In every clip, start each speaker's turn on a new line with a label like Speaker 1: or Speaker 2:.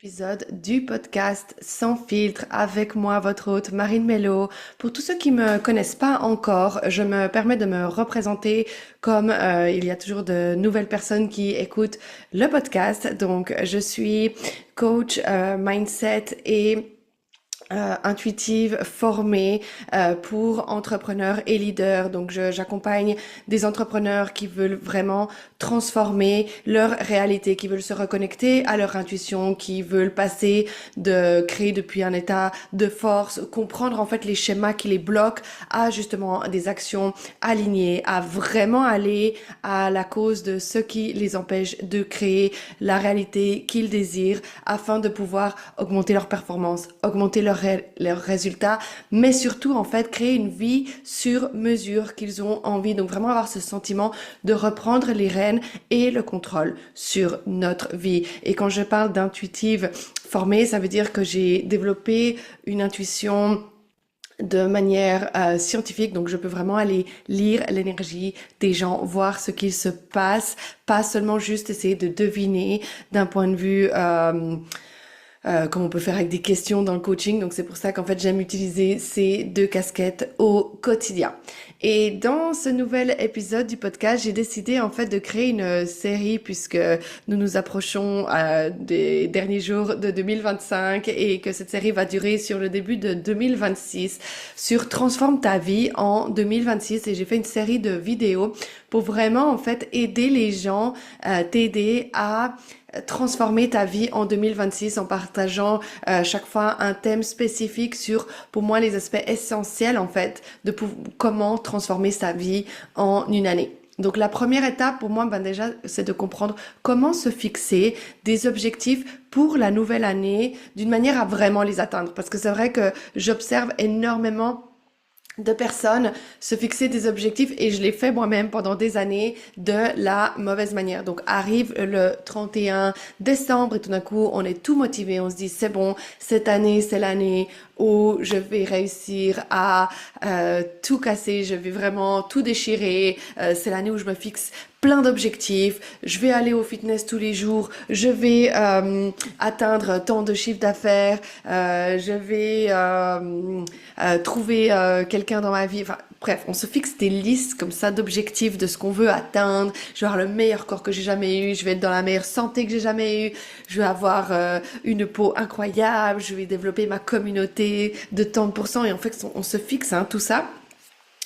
Speaker 1: Épisode du podcast Sans filtre avec moi, votre hôte Marine Mello. Pour tous ceux qui me connaissent pas encore, je me permets de me représenter comme il y a toujours de nouvelles personnes qui écoutent le podcast. Donc, je suis coach mindset et intuitive, formée pour entrepreneurs et leaders. Donc, j'accompagne des entrepreneurs qui veulent vraiment transformer leur réalité, qui veulent se reconnecter à leur intuition, qui veulent passer de créer depuis un état de force, comprendre en fait les schémas qui les bloquent, à justement des actions alignées, à vraiment aller à la cause de ce qui les empêche de créer la réalité qu'ils désirent afin de pouvoir augmenter leur performance, augmenter leurs résultats, mais surtout en fait créer une vie sur mesure qu'ils ont envie. Donc vraiment avoir ce sentiment de reprendre les rênes et le contrôle sur notre vie. Et quand je parle d'intuitive formée, ça veut dire que j'ai développé une intuition de manière scientifique, donc je peux vraiment aller lire l'énergie des gens, voir ce qu'il se passe, pas seulement juste essayer de deviner d'un point de vue comme on peut faire avec des questions dans le coaching. Donc c'est pour ça qu'en fait j'aime utiliser ces deux casquettes au quotidien. Et dans ce nouvel épisode du podcast, j'ai décidé en fait de créer une série puisque nous nous approchons des derniers jours de 2025 et que cette série va durer sur le début de 2026 sur Transforme ta vie en 2026. Et j'ai fait une série de vidéos pour vraiment en fait aider les gens, t'aider à transformer ta vie en 2026 en partageant chaque fois un thème spécifique sur, pour moi, les aspects essentiels en fait de comment transformer sa vie en une année. Donc la première étape pour moi, déjà, c'est de comprendre comment se fixer des objectifs pour la nouvelle année d'une manière à vraiment les atteindre. Parce que c'est vrai que j'observe énormément de personnes se fixer des objectifs et je l'ai fait moi-même pendant des années de la mauvaise manière. Donc arrive le 31 décembre et tout d'un coup on est tout motivé, on se dit c'est bon, cette année c'est l'année où je vais réussir à tout casser, je vais vraiment tout déchirer, c'est l'année où je me fixe plein d'objectifs, je vais aller au fitness tous les jours, je vais atteindre tant de chiffre d'affaires, je vais trouver quelqu'un dans ma vie. Enfin, bref, on se fixe des listes comme ça d'objectifs de ce qu'on veut atteindre. Je vais avoir le meilleur corps que j'ai jamais eu, je vais être dans la meilleure santé que j'ai jamais eu, je vais avoir une peau incroyable, je vais développer ma communauté de tant de pourcents. Et en fait, on se fixe tout ça.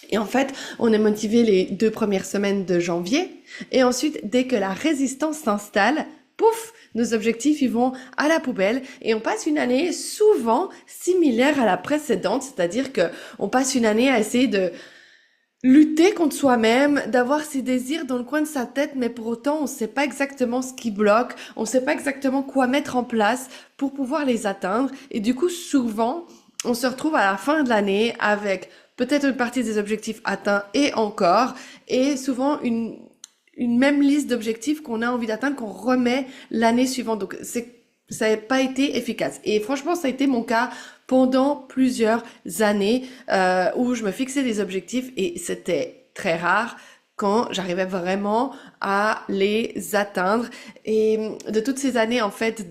Speaker 1: Et en fait, on est motivé les 2 premières semaines de janvier. Et ensuite, dès que la résistance s'installe, pouf, nos objectifs, ils vont à la poubelle et on passe une année souvent similaire à la précédente. C'est-à-dire que on passe une année à essayer de lutter contre soi-même, d'avoir ses désirs dans le coin de sa tête, mais pour autant, on ne sait pas exactement ce qui bloque, on ne sait pas exactement quoi mettre en place pour pouvoir les atteindre. Et du coup, souvent, on se retrouve à la fin de l'année avec peut-être une partie des objectifs atteints et encore, et souvent une même liste d'objectifs qu'on a envie d'atteindre, qu'on remet l'année suivante. Donc, ça n'a pas été efficace. Et franchement, ça a été mon cas pendant plusieurs années où je me fixais des objectifs et c'était très rare quand j'arrivais vraiment à les atteindre. Et de toutes ces années, en fait,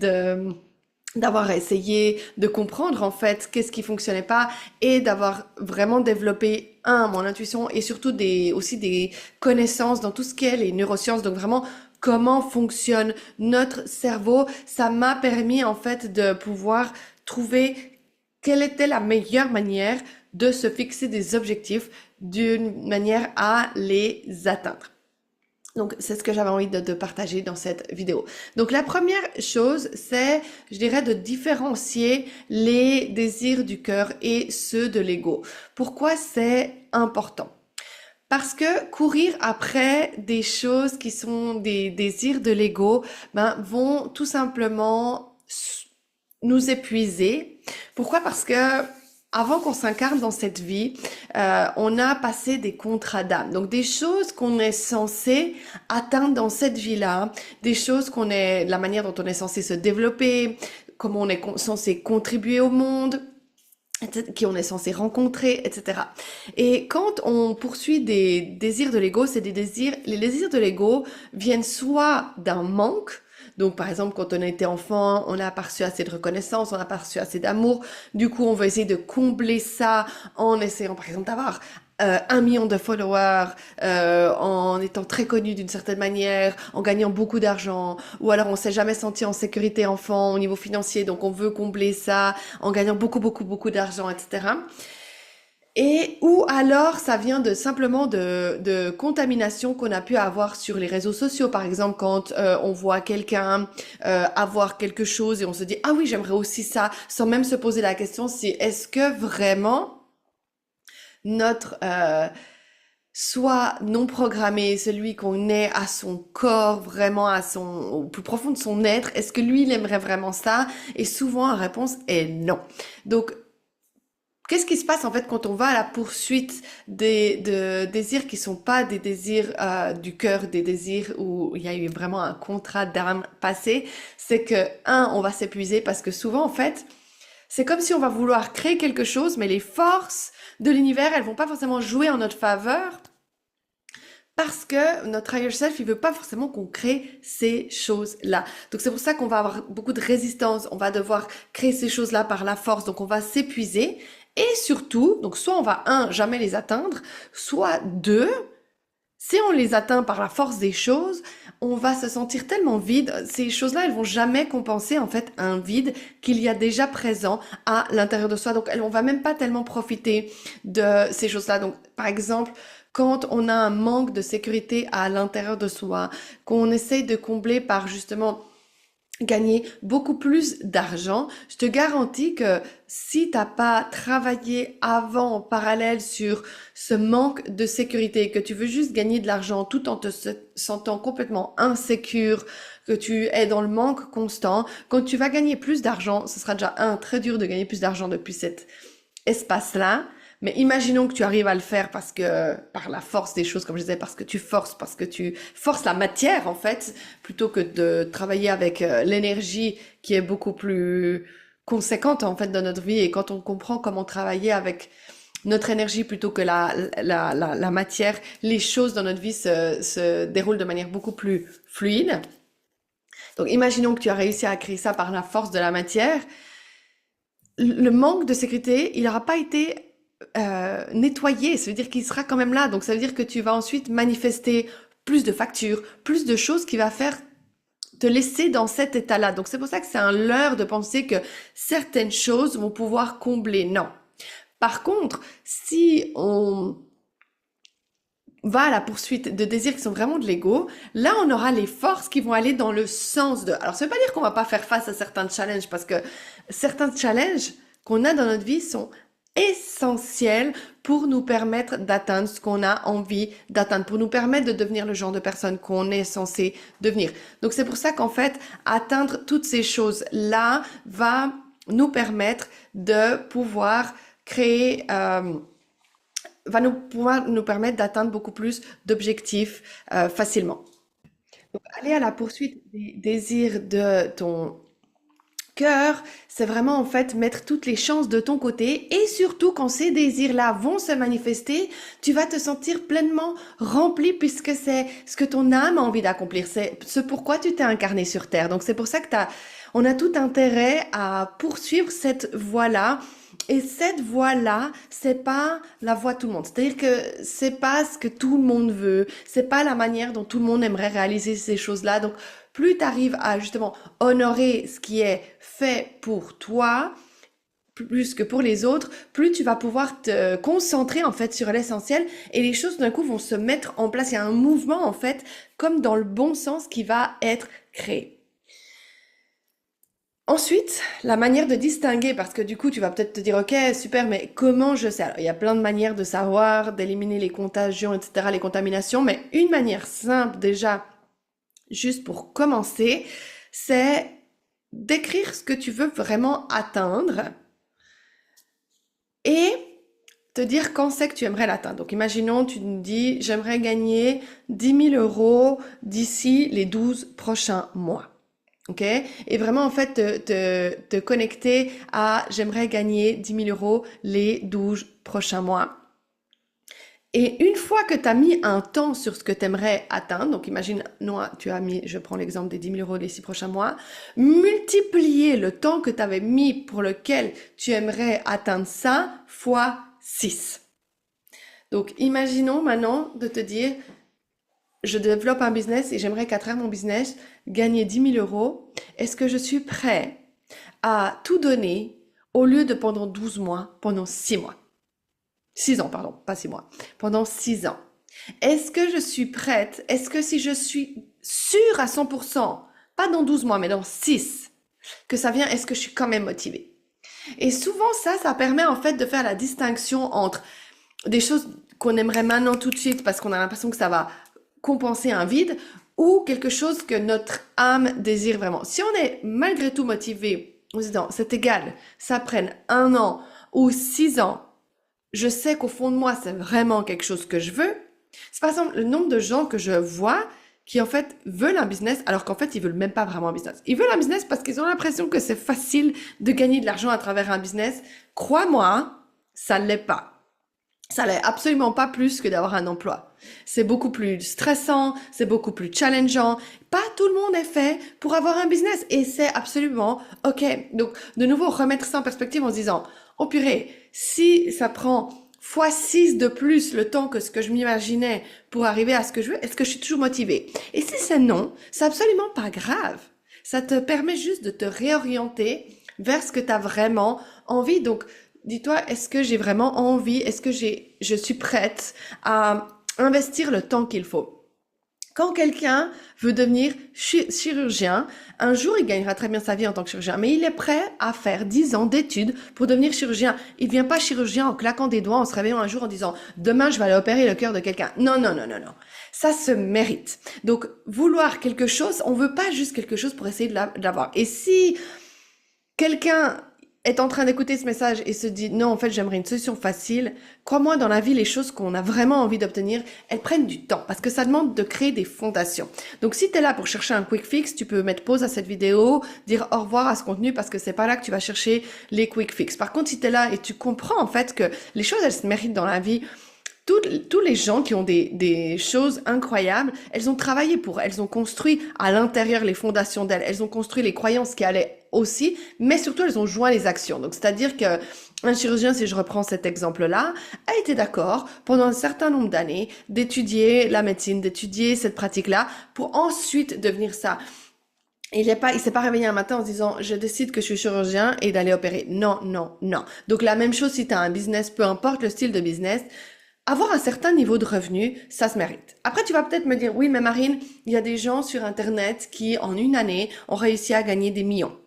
Speaker 1: d'avoir essayé de comprendre en fait qu'est-ce qui fonctionnait pas et d'avoir vraiment développé mon intuition et surtout aussi des connaissances dans tout ce qui est les neurosciences, donc vraiment comment fonctionne notre cerveau, ça m'a permis en fait de pouvoir trouver quelle était la meilleure manière de se fixer des objectifs d'une manière à les atteindre. Donc, c'est ce que j'avais envie de partager dans cette vidéo. Donc, la première chose, c'est, je dirais, de différencier les désirs du cœur et ceux de l'ego. Pourquoi c'est important? Parce que courir après des choses qui sont des désirs de l'ego, vont tout simplement nous épuiser. Pourquoi? Parce que avant qu'on s'incarne dans cette vie, on a passé des contrats d'âme. Donc des choses qu'on est censé atteindre dans cette vie-là, des choses la manière dont on est censé se développer, comment on est censé contribuer au monde, qui on est censé rencontrer, etc. Et quand on poursuit des désirs de l'ego, les désirs de l'ego viennent soit d'un manque, Donc, par exemple, quand on a été enfant, on n'a pas reçu assez de reconnaissance, on n'a pas reçu assez d'amour. Du coup, on va essayer de combler ça en essayant, par exemple, d'avoir 1 million de followers, en étant très connu d'une certaine manière, en gagnant beaucoup d'argent, ou alors on s'est jamais senti en sécurité enfant au niveau financier, donc on veut combler ça en gagnant beaucoup, beaucoup, beaucoup d'argent, etc. Et ou alors ça vient de simplement de contamination qu'on a pu avoir sur les réseaux sociaux, par exemple quand on voit quelqu'un avoir quelque chose et on se dit ah oui j'aimerais aussi ça, sans même se poser la question si est-ce que vraiment notre soit non programmé, celui qu'on est à son corps, vraiment à son, au plus profond de son être, est-ce que lui, il aimerait vraiment ça? Et souvent, la réponse est non. Donc, qu'est-ce qui se passe en fait quand on va à la poursuite de désirs qui sont pas des désirs du cœur, des désirs où il y a eu vraiment un contrat d'âme passé? C'est que, on va s'épuiser parce que souvent, en fait, c'est comme si on va vouloir créer quelque chose, mais les forces de l'univers, elles vont pas forcément jouer en notre faveur parce que notre higher self, il veut pas forcément qu'on crée ces choses-là. Donc c'est pour ça qu'on va avoir beaucoup de résistance, on va devoir créer ces choses-là par la force, donc on va s'épuiser. Et surtout, donc soit on va, jamais les atteindre, soit deux, si on les atteint par la force des choses, on va se sentir tellement vide. Ces choses-là, elles vont jamais compenser en fait un vide qu'il y a déjà présent à l'intérieur de soi. Donc, on va même pas tellement profiter de ces choses-là. Donc, par exemple, quand on a un manque de sécurité à l'intérieur de soi, qu'on essaye de combler par justement gagner beaucoup plus d'argent, je te garantis que si t'as pas travaillé avant en parallèle sur ce manque de sécurité, que tu veux juste gagner de l'argent tout en te sentant complètement insécure, que tu es dans le manque constant, quand tu vas gagner plus d'argent, ce sera déjà très dur de gagner plus d'argent depuis cet espace-là. Mais imaginons que tu arrives à le faire parce que, par la force des choses, comme je disais, parce que tu forces la matière, en fait, plutôt que de travailler avec l'énergie qui est beaucoup plus conséquente, en fait, dans notre vie. Et quand on comprend comment travailler avec notre énergie plutôt que la matière, les choses dans notre vie se déroulent de manière beaucoup plus fluide. Donc, imaginons que tu as réussi à créer ça par la force de la matière. Le manque de sécurité, il n'aura pas été nettoyé, ça veut dire qu'il sera quand même là. Donc ça veut dire que tu vas ensuite manifester plus de factures, plus de choses qui va faire te laisser dans cet état-là. Donc c'est pour ça que c'est un leurre de penser que certaines choses vont pouvoir combler. Non. Par contre, si on va à la poursuite de désirs qui sont vraiment de l'ego, là on aura les forces qui vont aller dans le sens de... Alors ça veut pas dire qu'on va pas faire face à certains challenges, parce que certains challenges qu'on a dans notre vie sont essentiels pour nous permettre d'atteindre ce qu'on a envie d'atteindre, pour nous permettre de devenir le genre de personne qu'on est censé devenir. Donc c'est pour ça qu'en fait, atteindre toutes ces choses-là va nous permettre de pouvoir créer... va pouvoir nous permettre d'atteindre beaucoup plus d'objectifs facilement. Donc, aller à la poursuite des désirs de ton cœur, c'est vraiment en fait mettre toutes les chances de ton côté, et surtout quand ces désirs-là vont se manifester, tu vas te sentir pleinement rempli puisque c'est ce que ton âme a envie d'accomplir, c'est ce pourquoi tu t'es incarné sur Terre. Donc c'est pour ça que on a tout intérêt à poursuivre cette voie-là. Et cette voie-là, c'est pas la voie de tout le monde. C'est-à-dire que c'est pas ce que tout le monde veut. C'est pas la manière dont tout le monde aimerait réaliser ces choses-là. Donc, plus tu arrives à justement honorer ce qui est fait pour toi, plus que pour les autres, plus tu vas pouvoir te concentrer en fait sur l'essentiel et les choses d'un coup vont se mettre en place. Il y a un mouvement en fait, comme dans le bon sens qui va être créé. Ensuite, la manière de distinguer, parce que du coup, tu vas peut-être te dire, ok, super, mais comment je sais? Alors, il y a plein de manières de savoir, d'éliminer les contagions, etc., les contaminations, mais une manière simple déjà, juste pour commencer, c'est d'écrire ce que tu veux vraiment atteindre et te dire quand c'est que tu aimerais l'atteindre. Donc, imaginons, tu me dis, j'aimerais gagner 10 000 € d'ici les 12 prochains mois. Ok? Et vraiment, en fait, te connecter à j'aimerais gagner 10 000 € les 12 prochains mois. Et une fois que tu as mis un temps sur ce que tu aimerais atteindre, donc imagine, non, tu as mis, je prends l'exemple des 10 000 € les 6 prochains mois, multiplier le temps que tu avais mis pour lequel tu aimerais atteindre ça fois 6. Donc imaginons maintenant de te dire, je développe un business et j'aimerais qu'à travers mon business, gagner 10 000 €. Est-ce que je suis prêt à tout donner au lieu de pendant 12 mois, pendant 6 mois? 6 ans, pardon, pas 6 mois. Pendant 6 ans. Est-ce que je suis prête? Est-ce que si je suis sûre à 100%, pas dans 12 mois, mais dans 6, que ça vient, est-ce que je suis quand même motivée? Et souvent, ça permet en fait de faire la distinction entre des choses qu'on aimerait maintenant tout de suite parce qu'on a l'impression que ça va compenser un vide ou quelque chose que notre âme désire vraiment. Si on est malgré tout motivé, en se disant, c'est égal, ça prenne 1 an ou 6 ans, je sais qu'au fond de moi, c'est vraiment quelque chose que je veux. C'est par exemple le nombre de gens que je vois qui en fait veulent un business alors qu'en fait ils veulent même pas vraiment un business. Ils veulent un business parce qu'ils ont l'impression que c'est facile de gagner de l'argent à travers un business. Crois-moi, ça ne l'est pas. Ça l'est absolument pas plus que d'avoir un emploi. C'est beaucoup plus stressant, c'est beaucoup plus challengeant. Pas tout le monde est fait pour avoir un business et c'est absolument ok. Donc, de nouveau, remettre ça en perspective en se disant, oh purée, si ça prend fois 6 de plus le temps que ce que je m'imaginais pour arriver à ce que je veux, est-ce que je suis toujours motivée? Et si c'est non, c'est absolument pas grave. Ça te permet juste de te réorienter vers ce que tu as vraiment envie. Donc, dis-toi, est-ce que j'ai vraiment envie? Est-ce que je suis prête à investir le temps qu'il faut? Quand quelqu'un veut devenir chirurgien, un jour il gagnera très bien sa vie en tant que chirurgien, mais il est prêt à faire 10 ans d'études pour devenir chirurgien. Il ne devient pas chirurgien en claquant des doigts, en se réveillant un jour en disant « Demain, je vais aller opérer le cœur de quelqu'un ». Non, non, non, non, non. Ça se mérite. Donc, vouloir quelque chose, on veut pas juste quelque chose pour essayer de l'avoir. Et si quelqu'un est en train d'écouter ce message et se dit non, en fait, j'aimerais une solution facile, crois-moi, dans la vie, les choses qu'on a vraiment envie d'obtenir, elles prennent du temps parce que ça demande de créer des fondations. Donc, si tu es là pour chercher un quick fix, tu peux mettre pause à cette vidéo, dire au revoir à ce contenu parce que c'est pas là que tu vas chercher les quick fix. Par contre, si tu es là et tu comprends en fait que les choses, elles se méritent dans la vie, tous les gens qui ont des choses incroyables, elles ont travaillé pour, elles ont construit à l'intérieur les fondations d'elles, elles ont construit les croyances qui allaient aussi, mais surtout elles ont joint les actions. Donc c'est-à-dire que un chirurgien, si je reprends cet exemple-là, a été d'accord pendant un certain nombre d'années d'étudier la médecine, d'étudier cette pratique-là pour ensuite devenir ça. Il s'est pas réveillé un matin en se disant, je décide que je suis chirurgien et d'aller opérer. Non, non, non. Donc la même chose si tu as un business, peu importe le style de business, avoir un certain niveau de revenu, ça se mérite. Après, tu vas peut-être me dire, oui, mais Marine, il y a des gens sur Internet qui, en une année, ont réussi à gagner des millions.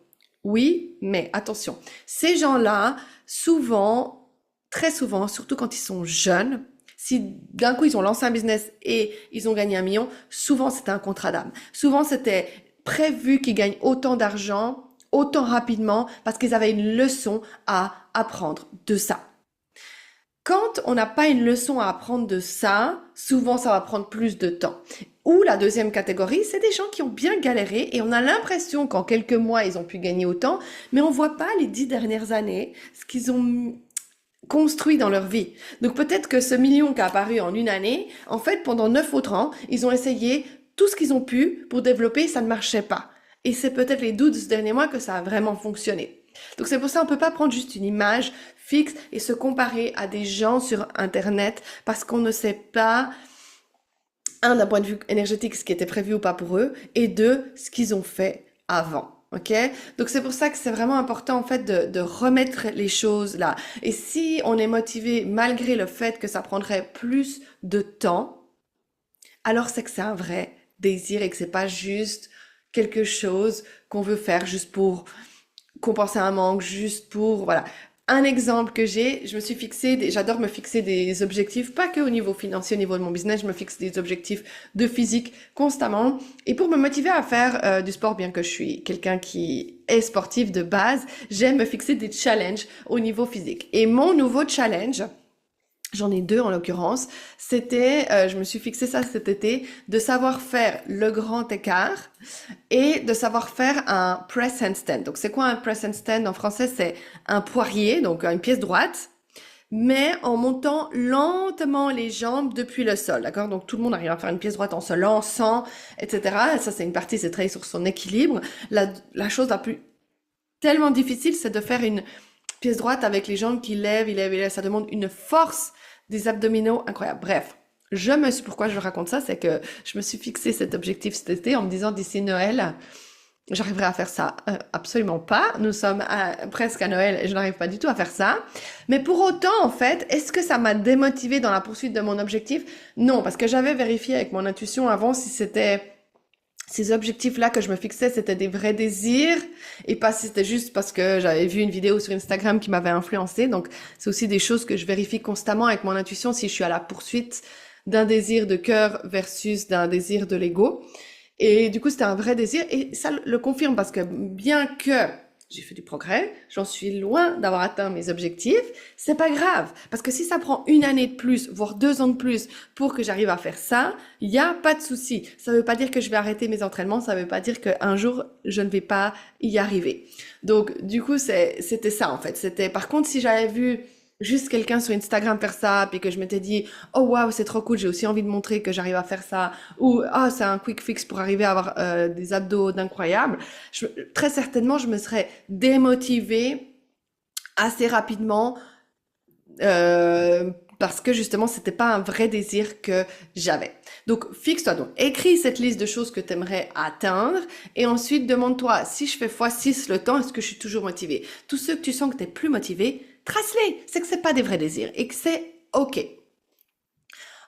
Speaker 1: Oui, mais attention, ces gens-là, souvent, très souvent, surtout quand ils sont jeunes, si d'un coup ils ont lancé un business et ils ont gagné 1 million, souvent c'était un contrat d'âme. Souvent c'était prévu qu'ils gagnent autant d'argent, autant rapidement, parce qu'ils avaient une leçon à apprendre de ça. Quand on n'a pas une leçon à apprendre de ça, souvent ça va prendre plus de temps. Ou la deuxième catégorie, c'est des gens qui ont bien galéré et on a l'impression qu'en quelques mois ils ont pu gagner autant, mais on voit pas les 10 dernières années, ce qu'ils ont construit dans leur vie. Donc peut-être que ce million qui a apparu en une année, en fait pendant 9 autres ans, ils ont essayé tout ce qu'ils ont pu pour développer, ça ne marchait pas. Et c'est peut-être les 12 derniers mois que ça a vraiment fonctionné. Donc c'est pour ça qu'on peut pas prendre juste une image fixe et se comparer à des gens sur Internet parce qu'on ne sait pas, un, d'un point de vue énergétique, ce qui était prévu ou pas pour eux, et deux, ce qu'ils ont fait avant. Ok? Donc c'est pour ça que c'est vraiment important en fait de remettre les choses là. Et si on est motivé malgré le fait que ça prendrait plus de temps, alors c'est que c'est un vrai désir et que c'est pas juste quelque chose qu'on veut faire juste pour compenser un manque, juste pour, voilà. Un exemple que j'ai, je me suis fixé, j'adore me fixer des objectifs, pas que au niveau financier, au niveau de mon business, je me fixe des objectifs de physique constamment. Et pour me motiver à faire du sport, bien que je suis quelqu'un qui est sportif de base, j'aime me fixer des challenges au niveau physique. Et mon nouveau challenge, j'en ai 2 en l'occurrence, c'était, je me suis fixé ça cet été, de savoir faire le grand écart et de savoir faire un press handstand. Donc c'est quoi un press handstand en français? C'est un poirier, donc une pièce droite, mais en montant lentement les jambes depuis le sol, d'accord? Donc tout le monde arrive à faire une pièce droite en se lançant, etc. Et ça, c'est une partie, c'est travailler sur son équilibre. La chose la plus tellement difficile, c'est de faire une pièce droite avec les jambes qui lèvent, ils lèvent, ils lèvent. Ça demande une force des abdominaux incroyable. Bref, pourquoi je raconte ça, c'est que je me suis fixé cet objectif cet été en me disant d'ici Noël, j'arriverai à faire ça. Absolument pas. Nous sommes presque à Noël et je n'arrive pas du tout à faire ça. Mais pour autant, en fait, est-ce que ça m'a démotivée dans la poursuite de mon objectif? Non, parce que j'avais vérifié avec mon intuition avant si c'était ces objectifs-là que je me fixais, c'était des vrais désirs et pas si c'était juste parce que j'avais vu une vidéo sur Instagram qui m'avait influencé. Donc, c'est aussi des choses que je vérifie constamment avec mon intuition si je suis à la poursuite d'un désir de cœur versus d'un désir de l'ego. Et du coup, c'était un vrai désir et ça le confirme parce que bien que j'ai fait du progrès, j'en suis loin d'avoir atteint mes objectifs, c'est pas grave. Parce que si ça prend une année de plus, voire 2 ans de plus pour que j'arrive à faire ça, il y a pas de souci. Ça veut pas dire que je vais arrêter mes entraînements, ça veut pas dire qu'un jour, je ne vais pas y arriver. Donc, du coup, c'était ça, en fait. C'était, par contre, si j'avais vu juste quelqu'un sur Instagram faire ça, puis que je m'étais dit, oh waouh, c'est trop cool, j'ai aussi envie de montrer que j'arrive à faire ça, ou ah, c'est un quick fix pour arriver à avoir des abdos d'incroyable, très certainement, je me serais démotivée assez rapidement parce que justement, c'était pas un vrai désir que j'avais. Donc, fixe-toi donc. Écris cette liste de choses que tu aimerais atteindre et ensuite demande-toi, si je fais x6 le temps, est-ce que je suis toujours motivée? Tous ceux que tu sens que tu n'es plus motivé, trace-les. C'est que c'est pas des vrais désirs et que c'est OK.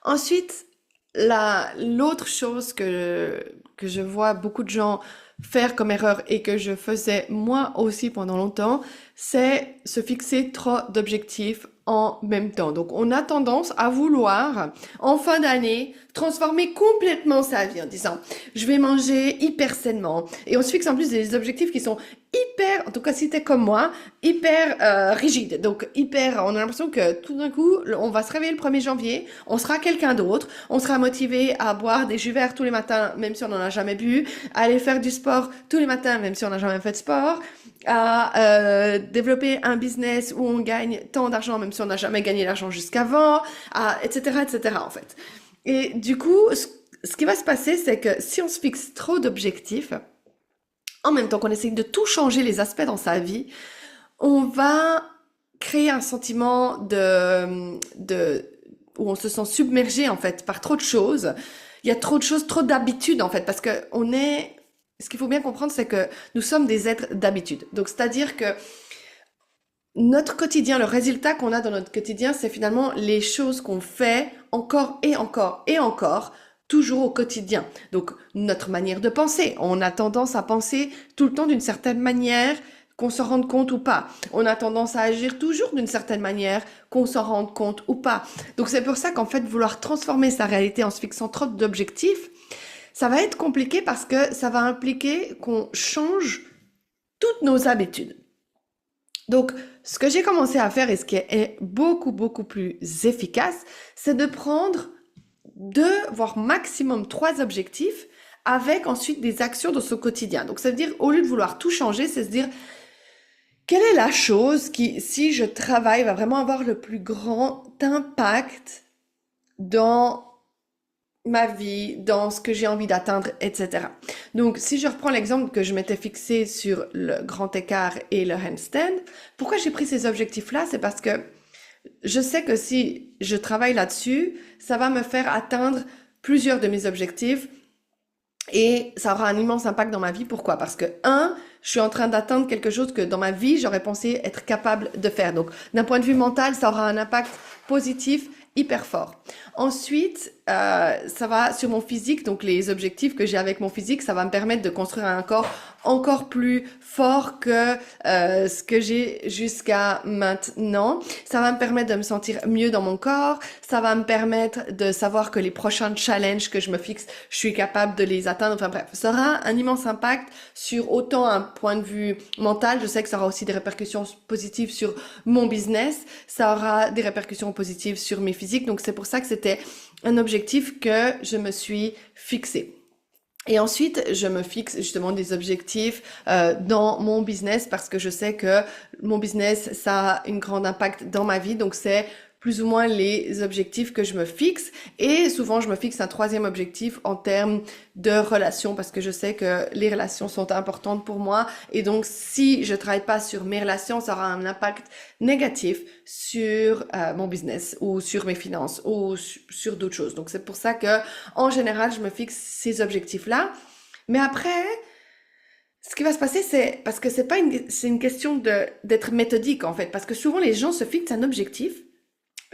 Speaker 1: Ensuite, l'autre chose que je vois beaucoup de gens faire comme erreur et que je faisais moi aussi pendant longtemps, c'est se fixer trop d'objectifs en même temps. Donc, on a tendance à vouloir, en fin d'année, transformer complètement sa vie en disant, je vais manger hyper sainement. Et on se fixe en plus des objectifs qui sont hyper, en tout cas si t'es comme moi, hyper rigides. Donc, on a l'impression que tout d'un coup, on va se réveiller le 1er janvier, on sera quelqu'un d'autre, on sera motivé à boire des jus verts tous les matins, même si on n'en a jamais bu, à aller faire du sport tous les matins, même si on n'a jamais fait de sport, à développer un business où on gagne tant d'argent, même si on n'a jamais gagné l'argent jusqu'avant, etc., etc., en fait. Et du coup, ce qui va se passer, c'est que si on se fixe trop d'objectifs, en même temps qu'on essaye de tout changer les aspects dans sa vie, on va créer un sentiment où on se sent submergé, en fait, par trop de choses. Il y a trop de choses, trop d'habitudes, en fait, parce que ce qu'il faut bien comprendre, c'est que nous sommes des êtres d'habitude. Donc, c'est-à-dire que notre quotidien, le résultat qu'on a dans notre quotidien, c'est finalement les choses qu'on fait encore et encore et encore, toujours au quotidien. Donc, notre manière de penser, on a tendance à penser tout le temps d'une certaine manière, qu'on s'en rende compte ou pas. On a tendance à agir toujours d'une certaine manière, qu'on s'en rende compte ou pas. Donc, c'est pour ça qu'en fait, vouloir transformer sa réalité en se fixant trop d'objectifs, ça va être compliqué parce que ça va impliquer qu'on change toutes nos habitudes. Donc, ce que j'ai commencé à faire et ce qui est beaucoup, beaucoup plus efficace, c'est de prendre 2, voire maximum 3 objectifs avec ensuite des actions dans son quotidien. Donc, ça veut dire, au lieu de vouloir tout changer, c'est se dire, quelle est la chose qui, si je travaille, va vraiment avoir le plus grand impact dans ma vie, dans ce que j'ai envie d'atteindre, etc. Donc, si je reprends l'exemple que je m'étais fixé sur le grand écart et le handstand, pourquoi j'ai pris ces objectifs-là? C'est parce que je sais que si je travaille là-dessus, ça va me faire atteindre plusieurs de mes objectifs et ça aura un immense impact dans ma vie. Pourquoi? Parce que, je suis en train d'atteindre quelque chose que dans ma vie, j'aurais pensé être capable de faire. Donc, d'un point de vue mental, ça aura un impact positif hyper fort. Ensuite, ça va sur mon physique, donc les objectifs que j'ai avec mon physique, ça va me permettre de construire un corps encore plus fort que ce que j'ai jusqu'à maintenant. Ça va me permettre de me sentir mieux dans mon corps, ça va me permettre de savoir que les prochains challenges que je me fixe, je suis capable de les atteindre. Enfin bref, ça aura un immense impact sur autant un point de vue mental, je sais que ça aura aussi des répercussions positives sur mon business, ça aura des répercussions positives sur mes physiques, donc c'est pour ça que c'était un objectif que je me suis fixé. Et ensuite, je me fixe justement des objectifs dans mon business parce que je sais que mon business, ça a un grand impact dans ma vie. Donc, c'est plus ou moins les objectifs que je me fixe. Et souvent, je me fixe un troisième objectif en termes de relations parce que je sais que les relations sont importantes pour moi. Et donc, si je travaille pas sur mes relations, ça aura un impact négatif sur mon business ou sur mes finances ou sur d'autres choses. Donc, c'est pour ça que, en général, je me fixe ces objectifs-là. Mais après, ce qui va se passer, c'est parce que c'est une question d'être méthodique en fait, parce que souvent les gens se fixent un objectif,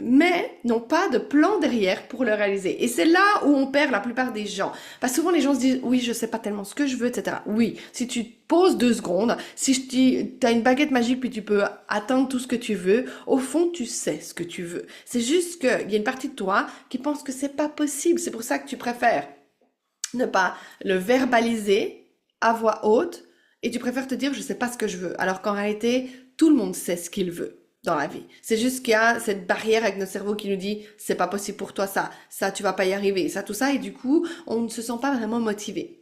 Speaker 1: mais n'ont pas de plan derrière pour le réaliser. Et c'est là où on perd la plupart des gens. Parce que souvent les gens se disent, oui, je sais pas tellement ce que je veux, etc. Oui, si tu te poses 2 secondes, si je dis, t'as une baguette magique puis tu peux atteindre tout ce que tu veux, au fond, tu sais ce que tu veux. C'est juste qu'il y a une partie de toi qui pense que c'est pas possible. C'est pour ça que tu préfères ne pas le verbaliser à voix haute et tu préfères te dire je sais pas ce que je veux alors qu'en réalité tout le monde sait ce qu'il veut dans la vie. C'est juste qu'il y a cette barrière avec notre cerveau qui nous dit c'est pas possible pour toi ça tu vas pas y arriver, ça tout ça et du coup on ne se sent pas vraiment motivé.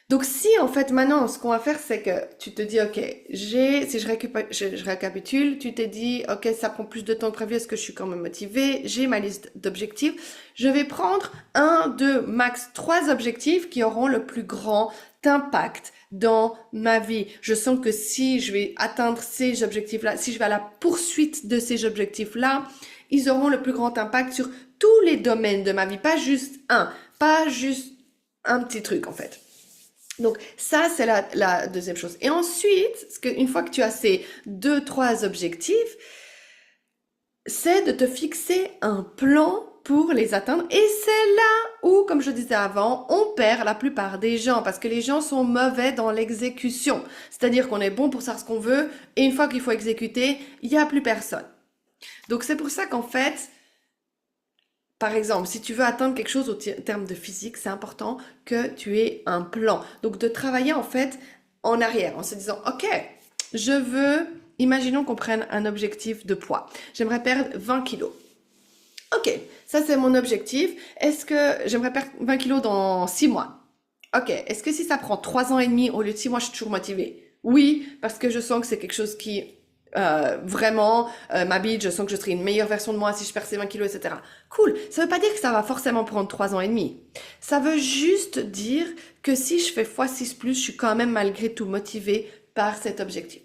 Speaker 1: Donc si en fait maintenant ce qu'on va faire c'est que tu te dis ok si je récapitule, tu t'es dit ok ça prend plus de temps que prévu, est-ce que je suis quand même motivée, j'ai ma liste d'objectifs, je vais prendre 1, 2, max 3 objectifs qui auront le plus grand impact dans ma vie. Je sens que si je vais atteindre ces objectifs-là, si je vais à la poursuite de ces objectifs-là, ils auront le plus grand impact sur tous les domaines de ma vie, pas juste un petit truc en fait. Donc ça, c'est la deuxième chose. Et ensuite, une fois que tu as ces 2, 3 objectifs, c'est de te fixer un plan pour les atteindre. Et c'est là où, comme je disais avant, on perd la plupart des gens parce que les gens sont mauvais dans l'exécution. C'est-à-dire qu'on est bon pour savoir ce qu'on veut et une fois qu'il faut exécuter, il n'y a plus personne. Donc c'est pour ça qu'en fait, par exemple, si tu veux atteindre quelque chose au terme de physique, c'est important que tu aies un plan. Donc de travailler en fait en arrière, en se disant, ok, imaginons qu'on prenne un objectif de poids. J'aimerais perdre 20 kilos. Ok, ça c'est mon objectif. Est-ce que j'aimerais perdre 20 kilos dans 6 mois? Ok, est-ce que si ça prend 3 ans et demi au lieu de 6 mois, je suis toujours motivée? Oui, parce que je sens que c'est quelque chose qui vraiment m'habite, je sens que je serai une meilleure version de moi si je perds ces 20 kilos, etc. Cool, ça veut pas dire que ça va forcément prendre 3 ans et demi. Ça veut juste dire que si je fais x6+, je suis quand même malgré tout motivée par cet objectif.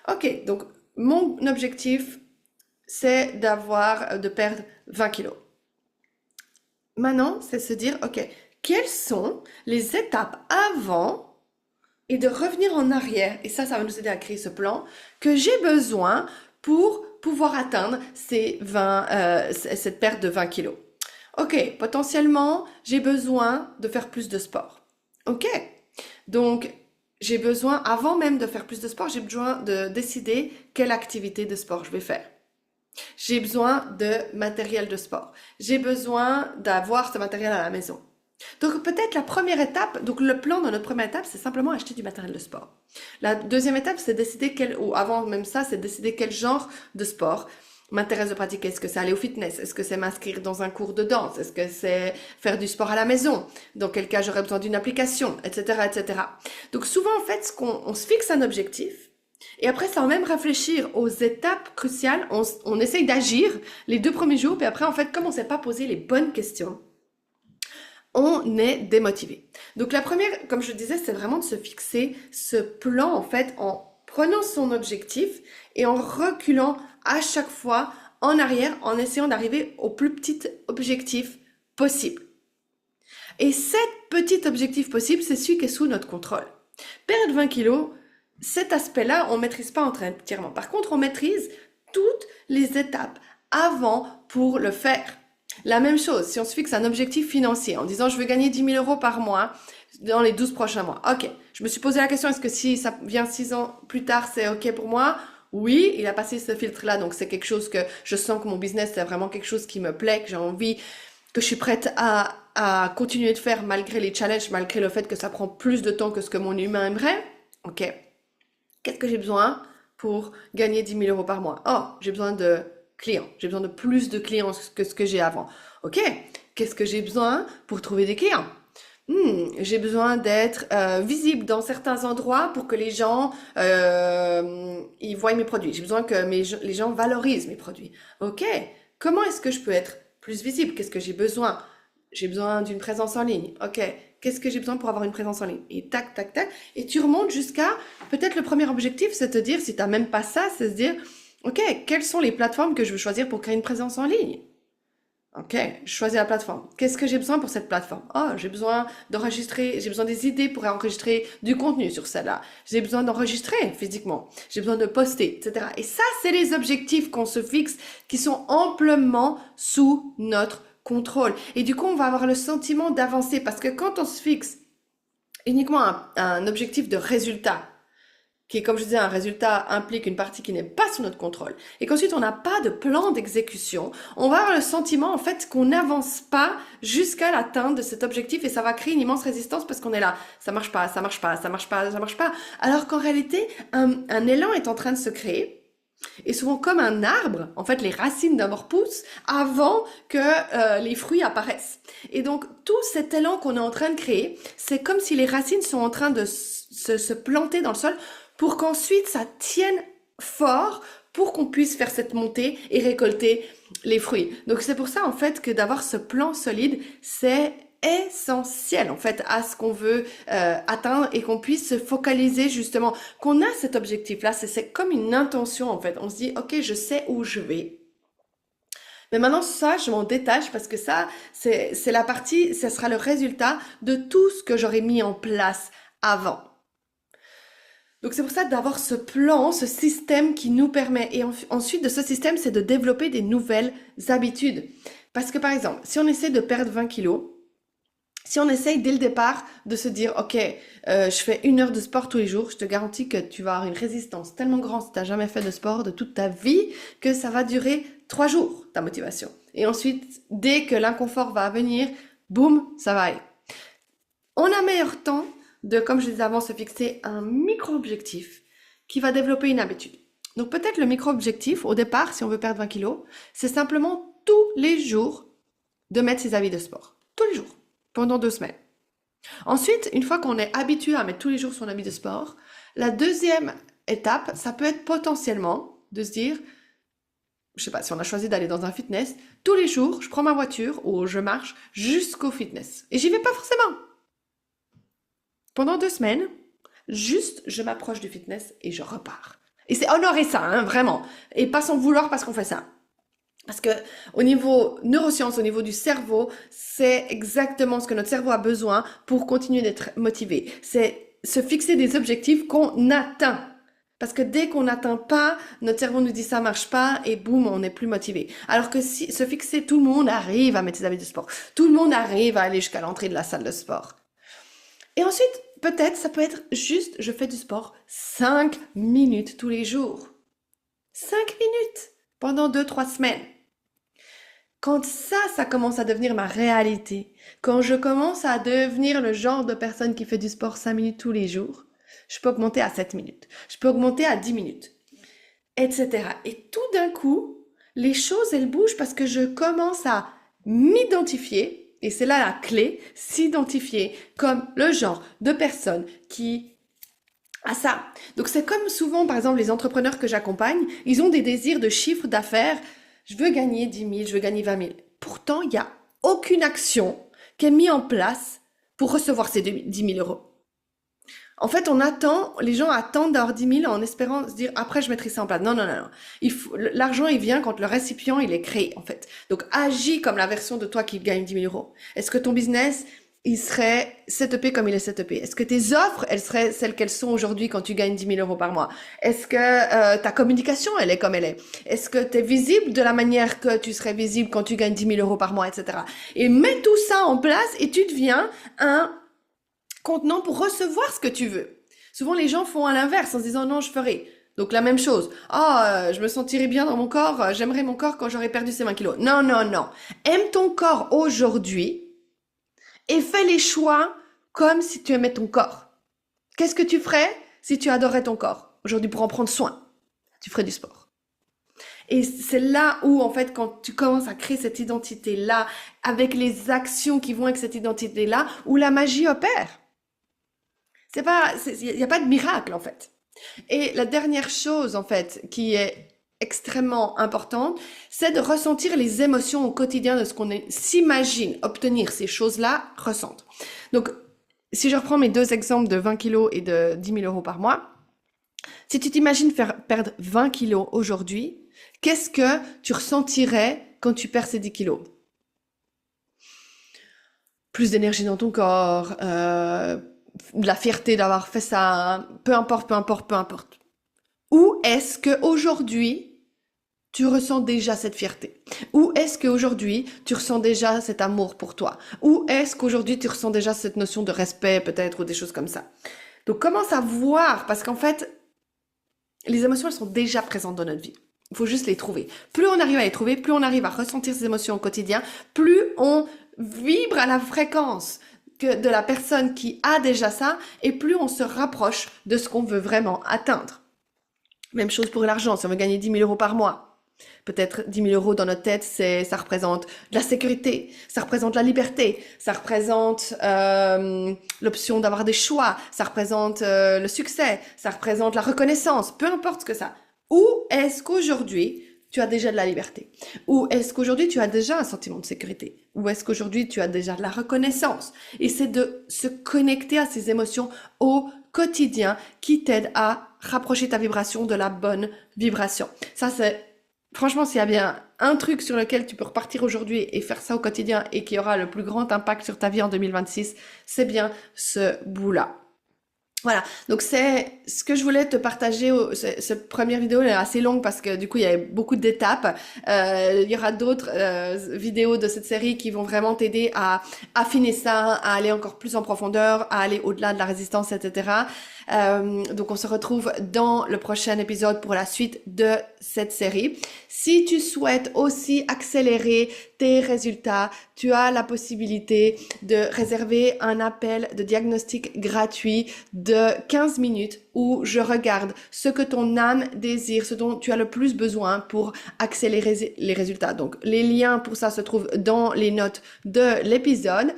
Speaker 1: Ok, donc mon objectif, c'est de perdre 20 kilos. Maintenant, c'est se dire, ok, quelles sont les étapes avant et de revenir en arrière, et ça va nous aider à créer ce plan, que j'ai besoin pour pouvoir atteindre cette perte de 20 kilos. Ok, potentiellement, j'ai besoin de faire plus de sport. Ok, donc j'ai besoin, avant même de faire plus de sport, j'ai besoin de décider quelle activité de sport je vais faire. J'ai besoin de matériel de sport. J'ai besoin d'avoir ce matériel à la maison. Donc peut-être la première étape, donc le plan dans notre première étape, c'est simplement acheter du matériel de sport. La deuxième étape, c'est décider ou avant même ça, c'est décider quel genre de sport m'intéresse de pratiquer. Est-ce que c'est aller au fitness? Est-ce que c'est m'inscrire dans un cours de danse? Est-ce que c'est faire du sport à la maison? Dans quel cas j'aurais besoin d'une application, etc., etc. Donc souvent, en fait, on se fixe un objectif et après, sans même réfléchir aux étapes cruciales, on essaye d'agir les 2 premiers jours, puis après, en fait, comme on ne s'est pas posé les bonnes questions, on est démotivé. Donc la première, comme je disais, c'est vraiment de se fixer ce plan en fait en prenant son objectif et en reculant à chaque fois en arrière en essayant d'arriver au plus petit objectif possible. Et cet petit objectif possible, c'est celui qui est sous notre contrôle. Perdre 20 kilos, cet aspect-là, on ne maîtrise pas entièrement. Par contre, on maîtrise toutes les étapes avant pour le faire. La même chose, si on se fixe un objectif financier en disant je veux gagner 10 000 € par mois dans les 12 prochains mois. Ok, je me suis posé la question, est-ce que si ça vient 6 ans plus tard, c'est ok pour moi? Oui, il a passé ce filtre-là, donc c'est quelque chose que je sens que mon business, c'est vraiment quelque chose qui me plaît, que j'ai envie, que je suis prête à continuer de faire malgré les challenges, malgré le fait que ça prend plus de temps que ce que mon humain aimerait. Ok, qu'est-ce que j'ai besoin pour gagner 10 000 € par mois? Oh, j'ai besoin de clients. J'ai besoin de plus de clients que ce que j'ai avant. Ok, qu'est-ce que j'ai besoin pour trouver des clients? J'ai besoin d'être visible dans certains endroits pour que les gens ils voient mes produits. J'ai besoin que les gens valorisent mes produits. Ok, comment est-ce que je peux être plus visible? Qu'est-ce que j'ai besoin? J'ai besoin d'une présence en ligne. Ok, qu'est-ce que j'ai besoin pour avoir une présence en ligne? Et tac, tac, tac. Et tu remontes jusqu'à peut-être le premier objectif, c'est te dire, si tu n'as même pas ça, c'est se dire, ok, quelles sont les plateformes que je veux choisir pour créer une présence en ligne? Ok, je choisis la plateforme. Qu'est-ce que j'ai besoin pour cette plateforme? Oh, j'ai besoin d'enregistrer, j'ai besoin des idées pour enregistrer du contenu sur celle-là. J'ai besoin d'enregistrer physiquement. J'ai besoin de poster, etc. Et ça, c'est les objectifs qu'on se fixe qui sont amplement sous notre contrôle. Et du coup, on va avoir le sentiment d'avancer parce que quand on se fixe uniquement un objectif de résultat, qui est, comme je disais, un résultat implique une partie qui n'est pas sous notre contrôle, et qu'ensuite on n'a pas de plan d'exécution, on va avoir le sentiment en fait qu'on n'avance pas jusqu'à l'atteinte de cet objectif et ça va créer une immense résistance parce qu'on est là, ça marche pas, ça marche pas, ça marche pas, ça marche pas, alors qu'en réalité un élan est en train de se créer. Et souvent comme un arbre, en fait les racines d'abord poussent avant que les fruits apparaissent. Et donc tout cet élan qu'on est en train de créer, c'est comme si les racines sont en train de se planter dans le sol pour qu'ensuite ça tienne fort pour qu'on puisse faire cette montée et récolter les fruits. Donc c'est pour ça en fait que d'avoir ce plan solide, c'est essentiel en fait à ce qu'on veut atteindre et qu'on puisse se focaliser justement, qu'on a cet objectif là, c'est comme une intention en fait. On se dit ok, je sais où je vais. Mais maintenant, ça, je m'en détache parce que ça, c'est la partie, ça sera le résultat de tout ce que j'aurais mis en place avant. Donc c'est pour ça d'avoir ce plan, ce système qui nous permet, et ensuite de ce système, c'est de développer des nouvelles habitudes. Parce que par exemple, si on essaie de perdre 20 kilos, si on essaye dès le départ de se dire, ok, je fais 1 heure de sport tous les jours, je te garantis que tu vas avoir une résistance tellement grande si tu n'as jamais fait de sport de toute ta vie que ça va durer 3 jours, ta motivation. Et ensuite, dès que l'inconfort va venir, boum, ça va aller. On a meilleur temps de, comme je disais avant, se fixer un micro-objectif qui va développer une habitude. Donc peut-être le micro-objectif, au départ, si on veut perdre 20 kilos, c'est simplement tous les jours de mettre ses habits de sport. Tous les jours, pendant 2 semaines. Ensuite, une fois qu'on est habitué à mettre tous les jours son habit de sport, la deuxième étape, ça peut être potentiellement de se dire, je sais pas, si on a choisi d'aller dans un fitness, tous les jours, je prends ma voiture ou je marche jusqu'au fitness. Et j'y vais pas forcément. Pendant 2 semaines, juste je m'approche du fitness et je repars. Et c'est honorer ça, hein, vraiment. Et pas sans vouloir parce qu'on fait ça. Parce que au niveau neurosciences, au niveau du cerveau, c'est exactement ce que notre cerveau a besoin pour continuer d'être motivé. C'est se fixer des objectifs qu'on atteint. Parce que dès qu'on n'atteint pas, notre cerveau nous dit ça marche pas et boum, on n'est plus motivé. Alors que si se fixer, tout le monde arrive à mettre ses habits de sport. Tout le monde arrive à aller jusqu'à l'entrée de la salle de sport. Et ensuite, peut-être, ça peut être juste, je fais du sport 5 minutes tous les jours. 5 minutes pendant 2-3 semaines. Quand ça commence à devenir ma réalité, quand je commence à devenir le genre de personne qui fait du sport 5 minutes tous les jours, je peux augmenter à 7 minutes, je peux augmenter à 10 minutes, etc. Et tout d'un coup, les choses, elles bougent parce que je commence à m'identifier, et c'est là la clé, s'identifier comme le genre de personne qui a ça. Donc c'est comme souvent, par exemple, les entrepreneurs que j'accompagne, ils ont des désirs de chiffre d'affaires. Je veux gagner 10 000, je veux gagner 20 000. Pourtant, il n'y a aucune action qui est mise en place pour recevoir ces 10 000 euros. En fait, les gens attendent d'avoir 10 000 en espérant se dire, après, je mettrai ça en place. Non, non, non, non. L'argent, il vient quand le récipient, il est créé, en fait. Donc, agis comme la version de toi qui gagne 10 000 euros. Est-ce que ton business, il serait setupé comme il est setupé? Est-ce que tes offres, elles seraient celles qu'elles sont aujourd'hui quand tu gagnes 10 000 euros par mois? Est-ce que ta communication, elle est comme elle est? Est-ce que tu es visible de la manière que tu serais visible quand tu gagnes 10 000 euros par mois, etc. Et mets tout ça en place et tu deviens un contenant pour recevoir ce que tu veux. Souvent, les gens font à l'inverse en se disant non, je ferai. Donc la même chose. Je me sentirai bien dans mon corps, j'aimerais mon corps quand j'aurai perdu ces 20 kilos. Non, non, non. Aime ton corps aujourd'hui et fais les choix comme si tu aimais ton corps. Qu'est-ce que tu ferais si tu adorais ton corps aujourd'hui pour en prendre soin? Tu ferais du sport. Et c'est là où, en fait, quand tu commences à créer cette identité-là, avec les actions qui vont avec cette identité-là, où la magie opère. C'est pas, il n'y a pas de miracle, en fait. Et la dernière chose, en fait, qui est extrêmement importante, c'est de ressentir les émotions au quotidien de ce qu'on s'imagine obtenir ces choses-là, ressentent. Donc, si je reprends mes deux exemples de 20 kilos et de 10 000 euros par mois, si tu t'imagines faire perdre 20 kilos aujourd'hui, qu'est-ce que tu ressentirais quand tu perds ces 10 kilos? Plus d'énergie dans ton corps, de la fierté d'avoir fait ça, peu importe, peu importe, peu importe. Ou est-ce que aujourd'hui tu ressens déjà cette fierté? Ou est-ce qu'aujourd'hui tu ressens déjà cet amour pour toi? Ou est-ce qu'aujourd'hui tu ressens déjà cette notion de respect peut-être ou des choses comme ça? Donc commence à voir, parce qu'en fait, les émotions, elles sont déjà présentes dans notre vie. Il faut juste les trouver. Plus on arrive à les trouver, plus on arrive à ressentir ces émotions au quotidien, plus on vibre à la fréquence de la personne qui a déjà ça, et plus on se rapproche de ce qu'on veut vraiment atteindre. Même chose pour l'argent, si on veut gagner 10 000 euros par mois. Peut-être 10 000 euros dans notre tête, ça représente de la sécurité, ça représente la liberté, ça représente l'option d'avoir des choix, ça représente le succès, ça représente la reconnaissance, peu importe ce que ça. Ou est-ce qu'aujourd'hui, tu as déjà de la liberté? Ou est-ce qu'aujourd'hui, tu as déjà un sentiment de sécurité? Ou est-ce qu'aujourd'hui, tu as déjà de la reconnaissance? Et c'est de se connecter à ces émotions au quotidien qui t'aident à rapprocher ta vibration de la bonne vibration. Ça, c'est franchement, s'il y a bien un truc sur lequel tu peux repartir aujourd'hui et faire ça au quotidien et qui aura le plus grand impact sur ta vie en 2026, c'est bien ce bout-là. Voilà, donc c'est ce que je voulais te partager. Cette première vidéo elle est assez longue parce que du coup il y a beaucoup d'étapes. Il y aura d'autres vidéos de cette série qui vont vraiment t'aider à affiner ça, à aller encore plus en profondeur, à aller au-delà de la résistance, etc. Donc on se retrouve dans le prochain épisode pour la suite de cette série. Si tu souhaites aussi accélérer tes résultats, tu as la possibilité de réserver un appel de diagnostic gratuit de 15 minutes où je regarde ce que ton âme désire, ce dont tu as le plus besoin pour accélérer les résultats. Donc les liens pour ça se trouvent dans les notes de l'épisode.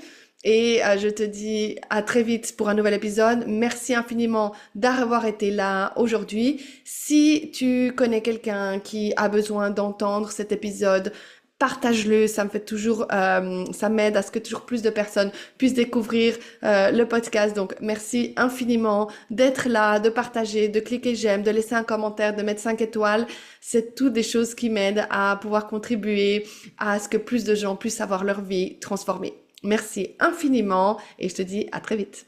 Speaker 1: Et je te dis à très vite pour un nouvel épisode. Merci infiniment d'avoir été là aujourd'hui. Si tu connais quelqu'un qui a besoin d'entendre cet épisode, partage-le. Ça me fait toujours, ça m'aide à ce que toujours plus de personnes puissent découvrir le podcast. Donc merci infiniment d'être là, de partager, de cliquer j'aime, de laisser un commentaire, de mettre 5 étoiles. C'est toutes des choses qui m'aident à pouvoir contribuer à ce que plus de gens puissent avoir leur vie transformée. Merci infiniment et je te dis à très vite.